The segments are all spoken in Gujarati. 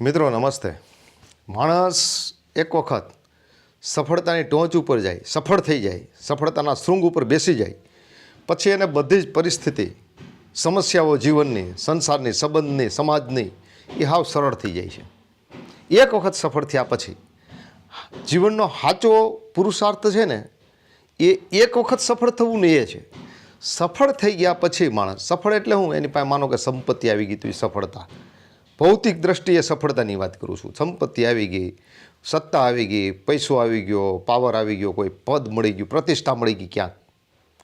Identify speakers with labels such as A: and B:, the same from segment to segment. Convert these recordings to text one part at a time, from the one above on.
A: મિત્રો નમસ્તે. માણસ એક વખત સફળતાની ટોચ ઉપર જાય, સફળ થઈ જાય, સફળતાના શૃંગ ઉપર બેસી જાય, પછી એને બધી જ પરિસ્થિતિ, સમસ્યાઓ જીવનની, સંસારની, સંબંધની, સમાજની એ હાવ સરળ થઈ જાય છે. એક વખત સફળ થયા પછી જીવનનો સાચો પુરુષાર્થ છે ને એ એક વખત સફળ થવું ને એ છે. સફળ થઈ ગયા પછી માણસ સફળ એટલે હું એની પાસે માનો કે સંપત્તિ આવી ગઈ તો એ સફળતા, ભૌતિક દ્રષ્ટિએ સફળતાની વાત કરું છું. સંપત્તિ આવી ગઈ, સત્તા આવી ગઈ, પૈસો આવી ગયો, પાવર આવી ગયો, કોઈ પદ મળી ગયું, પ્રતિષ્ઠા મળી ગઈ, ક્યાંક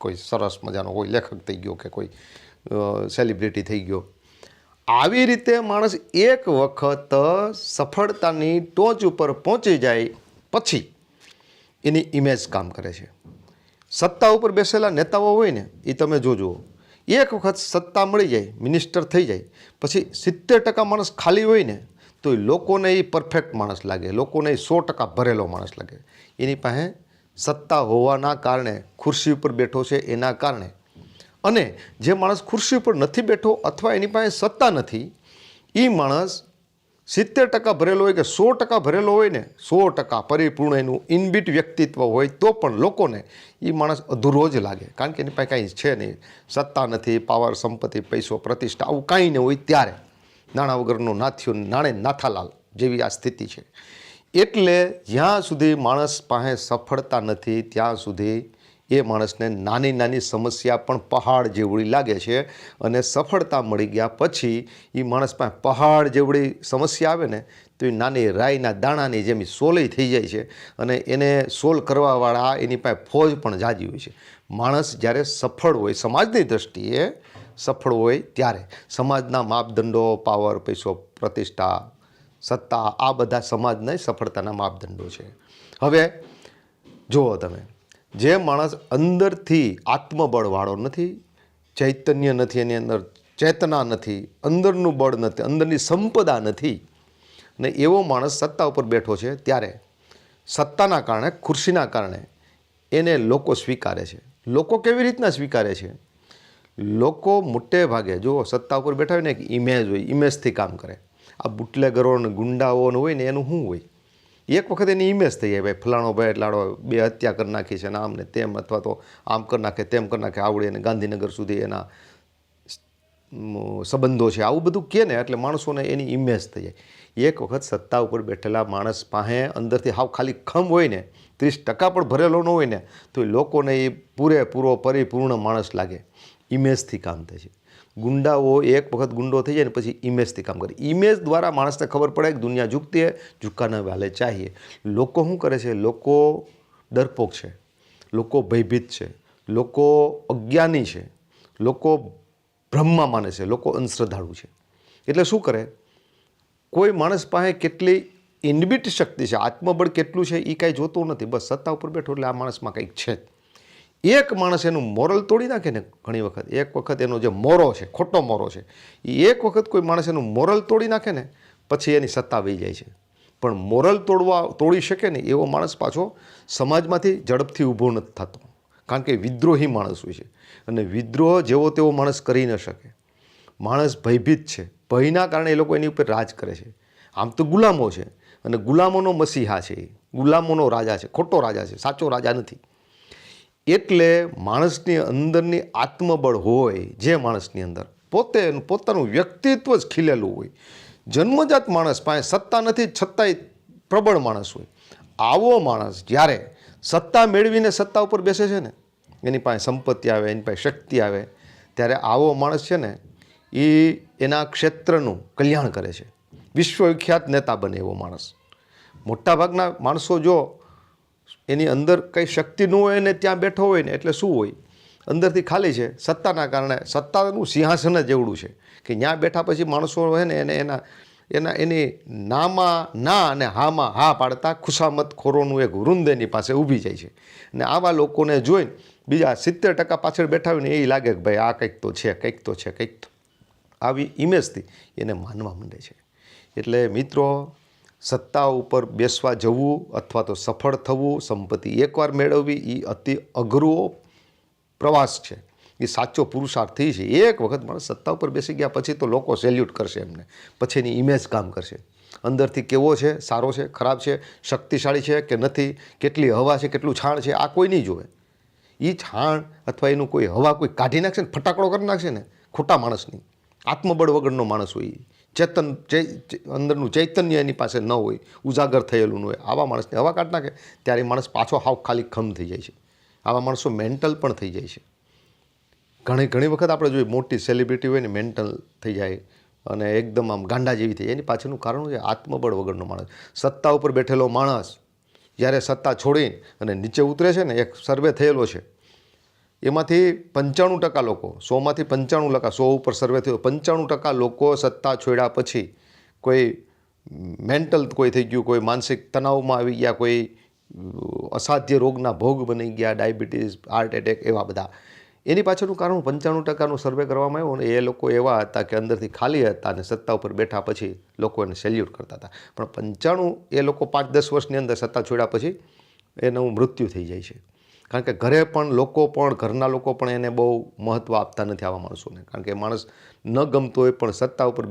A: કોઈ સરસ મજાનો કોઈ લેખક થઈ ગયો કે કોઈ સેલિબ્રિટી થઈ ગયો. આવી રીતે માણસ એક વખત સફળતાની ટોચ ઉપર પહોંચી જાય પછી એની ઇમેજ કામ કરે છે. સત્તા ઉપર બેસેલા નેતાઓ હોય ને એ તમે જોજો, એક વખત સત્તા મળી જાય, મિનિસ્ટર થઈ જાય પછી 70% માણસ ખાલી હોય ને તો લોકોને એ પરફેક્ટ માણસ લાગે, લોકોને એ 100% ભરેલો માણસ લાગે. એની પાસે સત્તા હોવાના કારણે, ખુરશી ઉપર બેઠો છે એના કારણે. અને જે માણસ ખુરશી ઉપર નથી બેઠો અથવા એની પાસે સત્તા નથી, એ માણસ 70% ભરેલો હોય કે 100% ભરેલો હોય ને, 100% પરિપૂર્ણ એનું ઇનબિટ વ્યક્તિત્વ હોય તો પણ લોકોને એ માણસ અધૂરો જ લાગે, કારણ કે એની પાસે કાંઈ છે નહીં, સત્તા નથી, પાવર, સંપત્તિ, પૈસો, પ્રતિષ્ઠા આવું કાંઈ ન હોય ત્યારે નાણાં વગરનું નાથ્યું, નાણે નાથાલાલ જેવી આ સ્થિતિ છે. એટલે જ્યાં સુધી માણસ પાસે સફળતા નથી ત્યાં સુધી એ માણસને નાની નાની સમસ્યા પણ પહાડ જેવડી લાગે છે. અને સફળતા મળી ગયા પછી એ માણસ પાસે પહાડ જેવડી સમસ્યા આવે ને તો એ નાની રાઈના દાણાની જેમ સોલઈ થઈ જાય છે. અને એને સોલ્વ કરવાવાળા એની પાસે ફોજ પણ જાજી હોય છે. માણસ જ્યારે સફળ હોય, સમાજની દૃષ્ટિએ સફળ હોય ત્યારે સમાજના માપદંડો, પાવર, પૈસો, પ્રતિષ્ઠા, સત્તા, આ બધા સમાજના સફળતાના માપદંડો છે. હવે જુઓ તમે, જે માણસ અંદરથી આત્મબળવાળો નથી, ચૈતન્ય નથી, એની અંદર ચેતના નથી, અંદરનું બળ નથી, અંદરની સંપદા નથી, ને એવો માણસ સત્તા ઉપર બેઠો છે ત્યારે સત્તાના કારણે, ખુરશીના કારણે એને લોકો સ્વીકારે છે. લોકો કેવી રીતના સ્વીકારે છે? લોકો મોટે ભાગે જો સત્તા ઉપર બેઠા હોય ને એક ઇમેજ હોય, ઇમેજથી કામ કરે. આ બુટલેગરો ને ગુંડાઓ હોય ને એનું શું હોય? એક વખત એની ઇમેજ થઈ જાય, ભાઈ ફલાણો ભાઈ એટલાડો 2 હત્યા કરી નાખી છે ને આમ ને તેમ, અથવા તો આમ કરી નાખે, તેમ કરી નાખે, આવડે ને ગાંધીનગર સુધી એના સંબંધો છે, આવું બધું કહે ને એટલે માણસોને એની ઇમેજ થઈ જાય. એક વખત સત્તા ઉપર બેઠેલા માણસ પાસે અંદરથી હાવ ખાલી ખમ હોય ને, 30% પણ ભરેલો ન હોય ને તો એ લોકોને એ પૂરેપૂરો પરિપૂર્ણ માણસ લાગે. ઇમેજથી કામ થાય છે. ગુંડાઓ એક વખત ગુંડો થઈ જાય ને પછી ઇમેજથી કામ કરે. ઇમેજ દ્વારા માણસને ખબર પડે કે દુનિયા ઝૂકતી હે, ઝુકાને વાલે ચાહીએ. લોકો શું કરે છે? લોકો ડરપોક છે, લોકો ભયભીત છે, લોકો અજ્ઞાની છે, લોકો ભ્રમમાં માને છે, લોકો અંધશ્રદ્ધાળુ છે. એટલે શું કરે? કોઈ માણસ પાસે કેટલી ઇનબિટ શક્તિ છે, આત્મબળ કેટલું છે એ કાંઈ જોતો નથી. બસ સત્તા ઉપર બેઠો એટલે આ માણસમાં કંઈક છે. એક માણસ એનું મોરલ તોડી નાખે ને, ઘણી વખત એક વખત એનો જે મોરો છે, ખોટો મોરો છે, એ એક વખત કોઈ માણસ એનું મોરલ તોડી નાખે ને પછી એની સત્તા વહી જાય છે. પણ મોરલ તોડી શકે ને એવો માણસ પાછો સમાજમાંથી ઝડપથી ઊભો નથી થતો, કારણ કે વિદ્રોહી માણસ હોય છે. અને વિદ્રોહ જેવો તેવો માણસ કરી ન શકે. માણસ ભયભીત છે, ભયના કારણે એ લોકો એની ઉપર રાજ કરે છે. આમ તો ગુલામો છે, અને ગુલામોનો મસીહા છે, ગુલામોનો રાજા છે, ખોટો રાજા છે, સાચો રાજા નથી. એટલે માણસની અંદરની આત્મબળ હોય, જે માણસની અંદર પોતાનું વ્યક્તિત્વ જ ખીલેલું હોય, જન્મજાત માણસ પાસે સત્તા નથી છતાંય પ્રબળ માણસ હોય, આવો માણસ જ્યારે સત્તા મેળવીને સત્તા ઉપર બેસે છે ને, એની પાસે સંપત્તિ આવે, એની પાસે શક્તિ આવે, ત્યારે આવો માણસ છે ને એ એના ક્ષેત્રનું કલ્યાણ કરે છે. વિશ્વવિખ્યાત નેતા બને એવો માણસ. મોટાભાગના માણસો જો એની અંદર કંઈ શક્તિ ન હોય ને ત્યાં બેઠો હોય ને એટલે શું હોય? અંદરથી ખાલી છે. સત્તાના કારણે સત્તાનું સિંહાસન જ એવડું છે કે ત્યાં બેઠા પછી માણસો હોય ને એને એની નામાં ના અને હામાં હા પાડતા ખુશામત ખોરોનું એક વૃંદ એની પાસે ઊભી જાય છે. અને આવા લોકોને જોઈને બીજા 70% પાછળ બેઠા હોય ને એ લાગે કે ભાઈ આ કંઈક તો છે, કંઈક તો છે, કંઈક તો. આવી ઇમેજથી એને માનવા માંડે છે. એટલે મિત્રો, સત્તા ઉપર બેસવા જવું અથવા તો સફળ થવું, સંપત્તિ એકવાર મેળવવી એ અતિ અઘરો પ્રવાસ છે. એ સાચો પુરુષાર્થી છે. એક વખત માણસ સત્તા ઉપર બેસી ગયા પછી તો લોકો સેલ્યુટ કરશે એમને, પછી એની ઇમેજ કામ કરશે. અંદરથી કેવો છે, સારો છે, ખરાબ છે, શક્તિશાળી છે કે નથી, કેટલી હવા છે, કેટલું છાણ છે, આ કોઈ નહીં જોવે. એ છાણ અથવા એનું કોઈ હવા કોઈ કાઢી નાખશે ને, ફટાકડો કરી નાખશે ને, ખોટા માણસની, આત્મબળ વગરનો માણસ હોય, અંદરનું ચૈતન્ય એની પાસે ન હોય, ઉજાગર થયેલું ન હોય, આવા માણસને હવા કાઢી નાખે ત્યારે માણસ પાછો હાવ ખાલી ખમ થઈ જાય છે. આવા માણસો મેન્ટલ પણ થઈ જાય છે. ઘણી વખત આપણે જોઈએ મોટી સેલિબ્રિટી હોય ને મેન્ટલ થઈ જાય અને એકદમ આમ ગાંડા જેવી થઈ જાય. એની પાછળનું કારણ છે આત્મબળ વગરનો માણસ. સત્તા ઉપર બેઠેલો માણસ જ્યારે સત્તા છોડીને અને નીચે ઉતરે છે ને, એક સર્વે થયેલો છે, એમાંથી 95% લોકો, 100માંથી 95%, 100 ઉપર સર્વે થયો, 95% લોકો સત્તા છોડ્યા પછી કોઈ મેન્ટલ કોઈ થઈ ગયું, કોઈ માનસિક તણાવમાં આવી ગયા, કોઈ અસાધ્ય રોગના ભોગ બની ગયા, ડાયાબિટીસ, હાર્ટ એટેક, એવા બધા. એની પાછળનું કારણ 95%નું સર્વે કરવામાં આવ્યું ને એ લોકો એવા હતા કે અંદરથી ખાલી હતા અને સત્તા ઉપર બેઠા પછી લોકો એને સેલ્યુટ કરતા હતા. પણ 95 એ લોકો 5-10 વર્ષની અંદર સત્તા છોડ્યા પછી એનું મૃત્યુ થઈ જાય છે. કારણ કે ઘરે પણ લોકો પણ, ઘરના લોકો પણ એને બહુ મહત્ત્વ આપતા નથી આવા માણસોને. કારણ કે માણસ ન ગમતો હોય પણ સત્તા ઉપર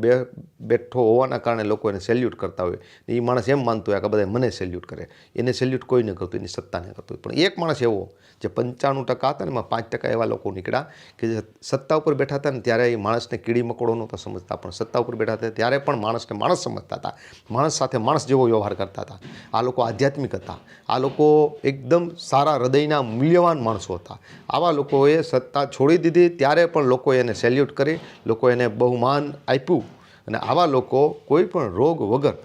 A: બેઠો હોવાના કારણે લોકો એને સેલ્યુટ કરતા હોય. એ માણસ એમ માનતો હોય કે બધા મને સેલ્યુટ કરે, એને સેલ્યુટ કોઈ ન કરતું, એની સત્તાને કરતું હોય. પણ એક માણસ એવો જે 95% હતા ને, એમાં 5% એવા લોકો નીકળ્યા કે જે સત્તા ઉપર બેઠા હતા ને ત્યારે એ માણસને કીડી મકોડો નહોતા સમજતા, પણ સત્તા ઉપર બેઠા હતા ત્યારે પણ માણસને માણસ સમજતા હતા, માણસ સાથે માણસ જેવો વ્યવહાર કરતા હતા. આ લોકો આધ્યાત્મિક હતા, આ લોકો એકદમ સારા હૃદયના મૂલ્યવાન માણસો હતા. આવા લોકોએ સત્તા છોડી દીધી ત્યારે પણ લોકોએ એને સેલ્યુટ કરી, લોકો એને બહુમાન આપ્યું. અને આવા લોકો કોઈ પણ રોગ વગર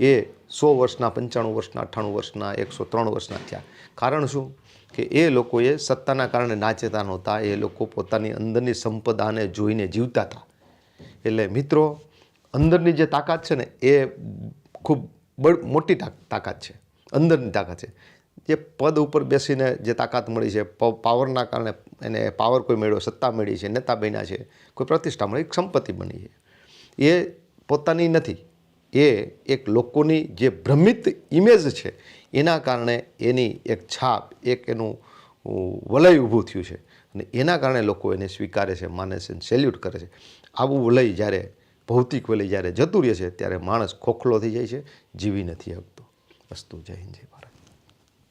A: એ 100 વર્ષના, 95 વર્ષના, 98 વર્ષના, 103 વર્ષના થયા. કારણ શું? કે એ લોકોએ સત્તાના કારણે નાચતા નહોતા, એ લોકો પોતાની અંદરની સંપદાને જોઈને જીવતા હતા. એટલે મિત્રો, અંદરની જે તાકાત છે ને એ ખૂબ મોટી તાકાત છે, અંદરની તાકાત છે. જે પદ ઉપર બેસીને જે તાકાત મળી છે, પાવરના કારણે એને પાવર કોઈ મેળવ્યો, સત્તા મળી છે, નેતા બન્યા છે, કોઈ પ્રતિષ્ઠા મળી, એક સંપત્તિ બની છે, એ પોતાની નથી. એ એક લોકોની જે ભ્રમિત ઇમેજ છે એના કારણે એની એક છાપ, એક એનું વલય ઊભું થયું છે અને એના કારણે લોકો એને સ્વીકારે છે, માને છે, સેલ્યુટ કરે છે. આવું વલય જ્યારે, ભૌતિક વલય જ્યારે જતું રહે છે ત્યારે માણસ ખોખલો થઈ જાય છે, જીવી નથી શકતો. અસ્તુ. જય હિન્દ, જય ભારત.